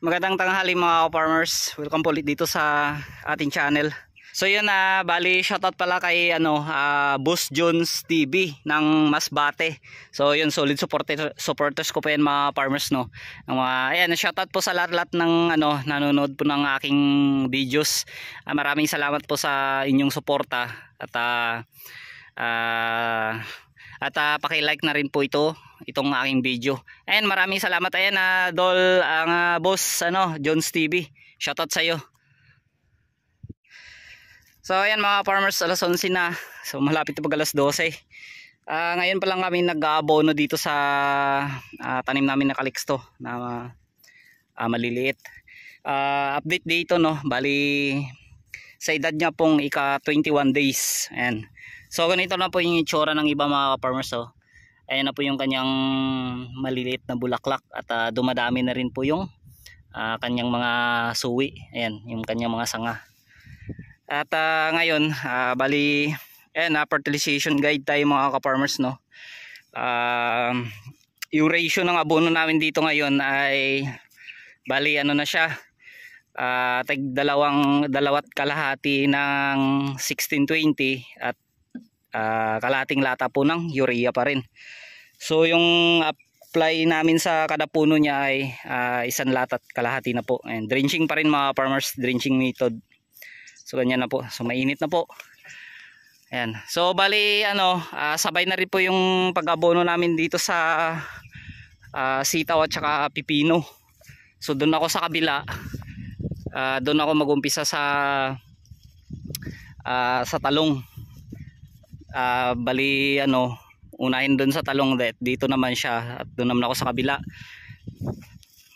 Magandang tanghali mga farmers. Welcome po ulit dito sa ating channel. So yun bali shoutout pala kay Boss Jones TV ng Masbate. So yun, solid supporters ko po yan mga farmers, no. Ayan, shoutout po sa lahat ng nanonood po ng aking videos. Maraming salamat po sa inyong suporta at paki-like na rin po itong aking video. And maraming salamat. Ayan Boss Jones TV. Shoutout sa iyo. So ayan mga farmers, alas 11 na. So malapit na pag alas 12. Ngayon pa lang kami nag-aabono dito sa tanim namin na kaliksto na maliliit. Update dito, no. Bali sa edad niya pong ika 21 days. Ayan. So ganito na po yung itsura ng iba mga farmers. Ayan na po yung kanyang maliliit na bulaklak at dumadami na rin po yung kanyang mga suwi. Ayan, yung kanyang mga sanga. At ngayon, bali ayan, fertilization guide tayo mga ka-farmers, no. Yung ratio ng abono namin dito ngayon ay bali na siya, tag dalawat kalahati ng 1620 at kalahating lata po ng urea pa rin. So yung apply namin sa kada puno niya ay isang lata at kalahati na po. And drenching pa rin mga farmers, drenching method. So ganyan na po. So mainit na po. Ayan. So bali sabay na rin po yung pag-abono namin dito sa sitaw at saka pipino. So doon ako sa kabila. Doon ako mag-umpisa sa talong. Bali unahin doon sa talong, dito naman siya at doon naman ako sa kabila.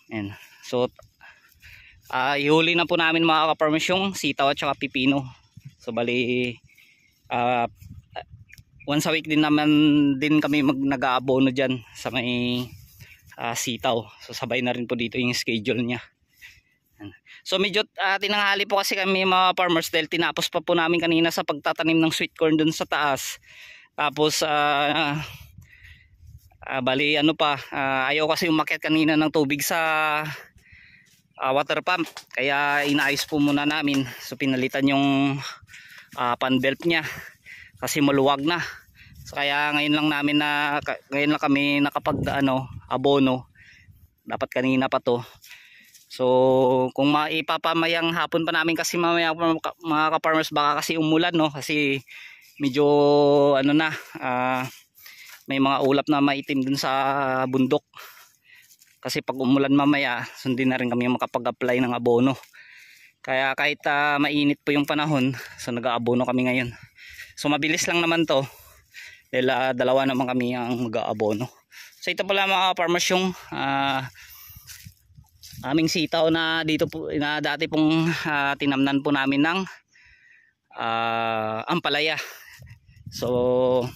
Ayan. So ihuli na po namin mga ka-farmers yung sitaw at saka pipino. So bali once a week din naman din kami nag-aabono dyan sa may sitaw. So sabay na rin po dito yung schedule nya. So medyo tinanghali po kasi kami mga farmers dahil tinapos pa po namin kanina sa pagtatanim ng sweet corn dun sa taas. Tapos bali ayaw kasi umakyat kanina ng tubig sa water pump, kaya inaayos po muna namin. So pinalitan yung pan belt nya kasi maluwag na. So kaya ngayon lang kami nakapag abono. Dapat kanina pa to. So kung maipapamayang hapon pa namin kasi mamaya mga ka-farmers baka kasi umulan, no, kasi medyo may mga ulap na maitim dun sa bundok. Kasi pag umulan mamaya, sundin na rin kami makapag-apply ng abono. Kaya kahit mainit po yung panahon, so nag-aabono kami ngayon. So mabilis lang naman to. Dahil dalawa naman kami ang mag-aabono. So ito pala mga farmers yung aming sitaw na dito po, na dati pong tinamnan po namin ng ampalaya. So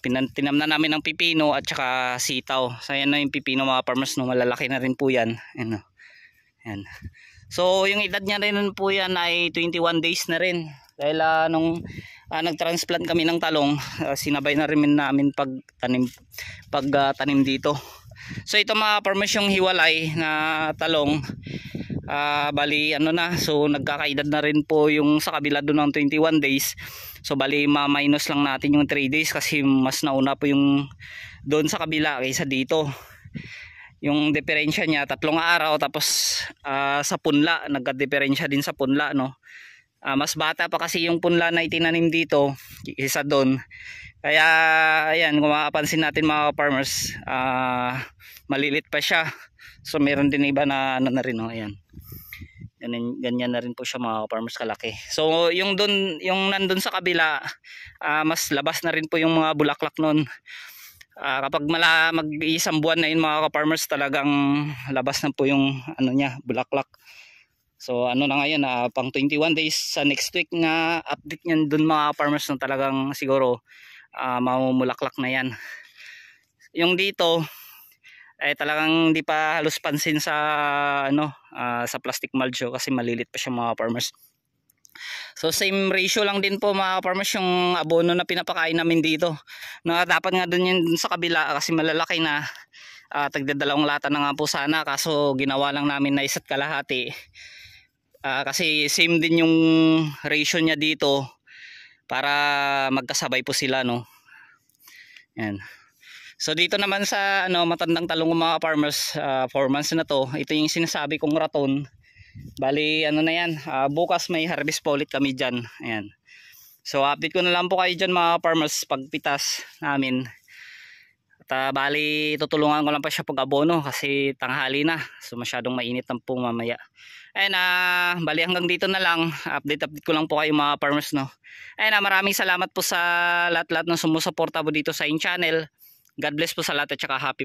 tinamnan namin ng pipino at saka sitaw. So ayan na yung pipino mga farmers, no, malalaki na rin po yan. Ayan, no. Ayan. So yung edad niya rin po yan ay 21 days na rin. Dahil nung nagtransplant kami ng talong, sinabay na rin namin pagtanim dito. So ito mga farmers yung hiwalay na talong. Bali so nagkakaedad na rin po yung sa kabila doon ng 21 days. So bali ma-minus lang natin yung 3 days kasi mas nauna po yung doon sa kabila kaysa dito. Yung diferensya niya 3 araw, tapos sa punla nagka-diferensya din sa punla, no. Mas bata pa kasi yung punla na itinanim dito kaysa doon. Kaya ayan, kung makapansin natin mga farmers, malilit pa siya. So meron din iba na na rin, no. Ayan. Ganyan na rin po siya mga farmers kalaki. So yung nandun sa kabila, mas labas na rin po yung mga bulaklak nun. Kapag mag-iisang buwan na yun mga farmers, talagang labas na po yung bulaklak. So na ngayon, pang 21 days. Sa next week na update niyan dun mga farmers, na talagang siguro mamumulaklak na yan. Yung dito ay talagang hindi pa halos pansin sa sa plastic mulch kasi malilit pa siya mga farmers. So same ratio lang din po mga farmers yung abono na pinapakain namin dito. Dapat nga dun yun sa kabila kasi malalaki na. tagdadalawang lata na nga po sana, kaso ginawa lang namin na isa't kalahati. Kasi same din yung ratio niya dito para magkasabay po sila, no. Yan. So dito naman sa matandang talong ng mga farmers, 4 months na to. Ito yung sinasabi kong raton. Bali na yan, bukas may harvest pa ulit kami dyan. Ayan. So update ko na lang po kayo dyan mga farmers pagpitas namin. At bali tutulungan ko lang pa siya pag abono kasi tanghali na, so masyadong mainit ang po mamaya. Ayun, bali hanggang dito na lang, update ko lang po kayo mga farmers, no. Ayun, maraming salamat po sa lahat-lahat ng sumusuporta po dito sa in channel. God bless po sa lahat at saka happy